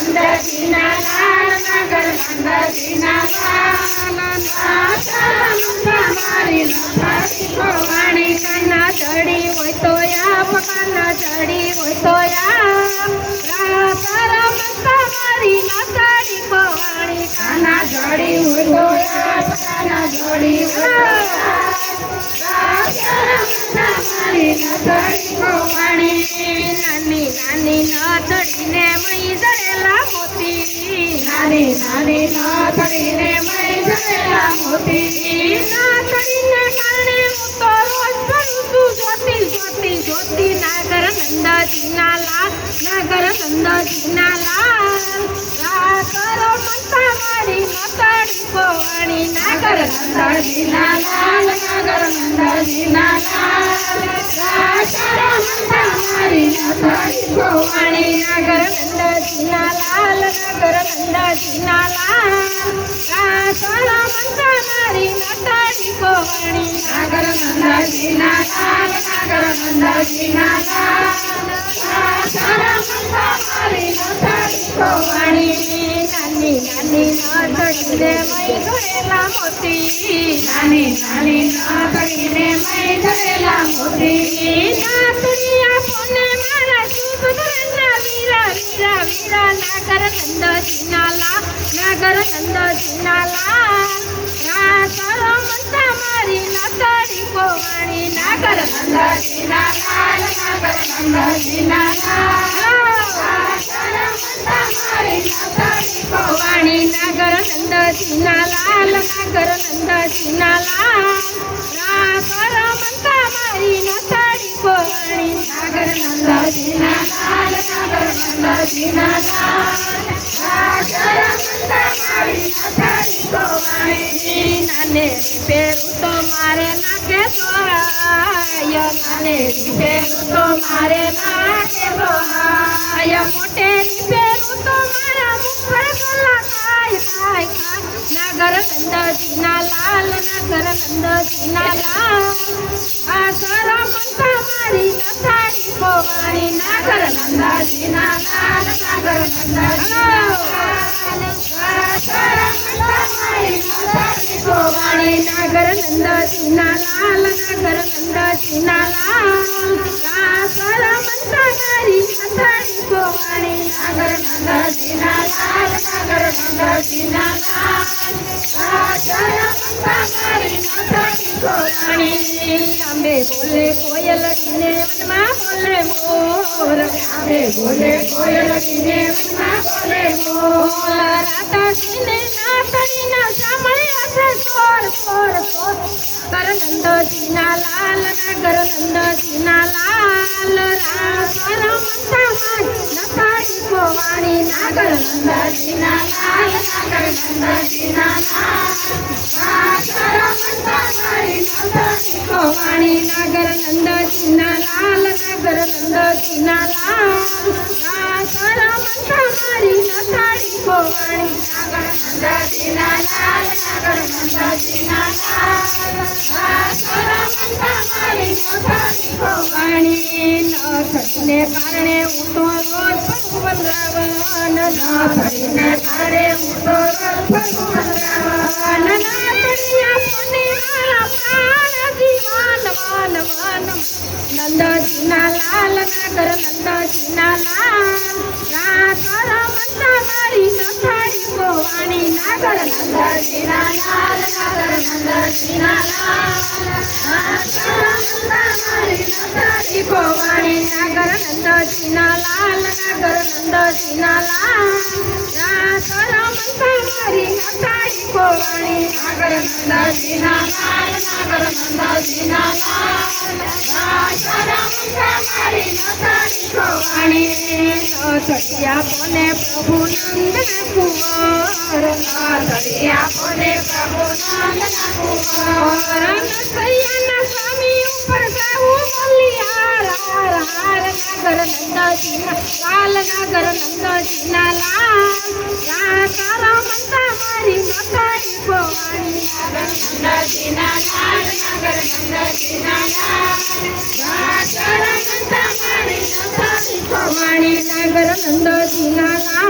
નંદજીના લાલ નાગર નંદજીના લાલ મારી નથાડી ભવાની કાના ચડી હોય તો આપ કાના ચડી હોય તો આપ તારા મસ્તા મારી નથાડી ભવાની કાના ચડી હોય તો આપ કાના ચડી હોય મારી નથાડી ભવાની નાની નાની નથડીને મય જડેલા મોતી નાની નાની નથડીને મય જડેલા મોતી નાથડીને કારણે હું તો રોજ કરું છું જોતી જોતી જોતી નાગર નંદજીના લાલ નાગર નંદજીના લાલ કરો મસ્તા મારી નથડી ભવાની નાગર નંદજીના લાલ નાગર નંદજીના લાલ કરો મસ્તા મારી નથડી ભવાની નાગર નંદજીના લાલ નાગર નંદજીના લાલ કરો મસ્તા મારી નથડી ભવાની નાગર નંદજીના લાલ નાગર નંદજીના લાલ કરો મસ્તા મારી નથડી ભવાની નાની નાની નથડીને મય ઘડેલા મોતી નાની નાની નથડીને મય ઘડેલા મોતી નાથડી આપોને મારા શુભ ધનના વીરા વીરા વીરા નાગર નંદજીના લાલ નાગર નંદજીના લાલ કરો મસ્તા મારી નથડી ભવાની નાગર નંદજીના લાલ નાગર નંદજીના લાલ કરો મસ્તા મારી નથડી ભવાની નાગર નંદજીના લાલ નાગર નંદજીના લાલ કરો મસ્તા મારી નથડી ભવાની નાગર નંદજીના લાલ નાગર નંદજીના લાલ કરો મસ્તા મારી નથડી ભવાની નાને પેરું તો મારે નાકે સોહાય નાને પેરું તો મારે નાકે સોહાય મોટે પેરું તો મારા મુખર ગલા ખાય ખાય ખાય નાગર નંદજીના લાલ નાગર નંદજીના લાલ કરો મસ્તા મારી નથડી ભવાની નાગર નંદજીના લાલ નાગર નંદજીના લાલ કરો મસ્તા મારી નથડી ભવાની નાગર નંદજીના લાલ નાગર નંદજીના લાલ કરો મસ્તા મારી નથડી ભવાની નાગર નંદજીના લાલ નાગર નંદજીના લાલ કરો મસ્તા મારી નથડી ભવાની અંબે બોલે કોયલડીને વનમાં બોલે મોર અંબે બોલે કોયલડીને વનમાં બોલે મોર રાતાજીને નાથડીના સાંભળ્યા છે સોર સોર સોર કર નંદજીના લાલ નાગર નંદજીના લાલ કરો મસ્તા મારી નથડી ભવાની નાગર નંદજીના લાલ નાગર નંદજીના લાલ કરો મસ્તા મારી નથડી ભવાની નાગર નંદજીના લાલ નાગર નંદજીના લાલ કરો મસ્તા મારી નથડી ભવાની નાગર નંદજીના લાલ નાગર નંદજીના લાલ કરો મસ્તા મારી નથડી ભવાની નથડીને કારણે હું તો રોજ ફરું વનરાવન નથડીને કારણે હું તો રોજ ફરું વનરાવન નાથડી આપોને મારા પ્રાણ જીવન વન વન નંદજીના લાલ નાગર નંદજીના લાલ કરો મસ્તા મારી નથડી ભવાની નાગર નંદજીના લાલ નાગર નંદજીના લાલ કરો મસ્તા મારી નથડી ભવાની નાગર નંદજીના લાલ નાગર નંદજીના લાલ કરો મસ્તા મારી નથડી ભવાની નાગર નંદજીના લાલ નાગર નંદજીના લાલ કરો મસ્તા મારી નથડી ભવાની નથડિયા કોને પ્રભુ નંદના કુંવર નથડિયા કોને પ્રભુ નંદના કુંવર નથડિયાના સ્વામી ઉપર ગાવું બોલિયાર હાર હાર નાગર નંદજીના લાલ નાગર નંદજીના લાલ કરો મસ્તા મારી નથડી ભવાની નાગર નંદજીના લાલ નાગર નંદજીના લાલ કરો મસ્તા મારી નથડી ભવાની નાગર નંદજીના લાલ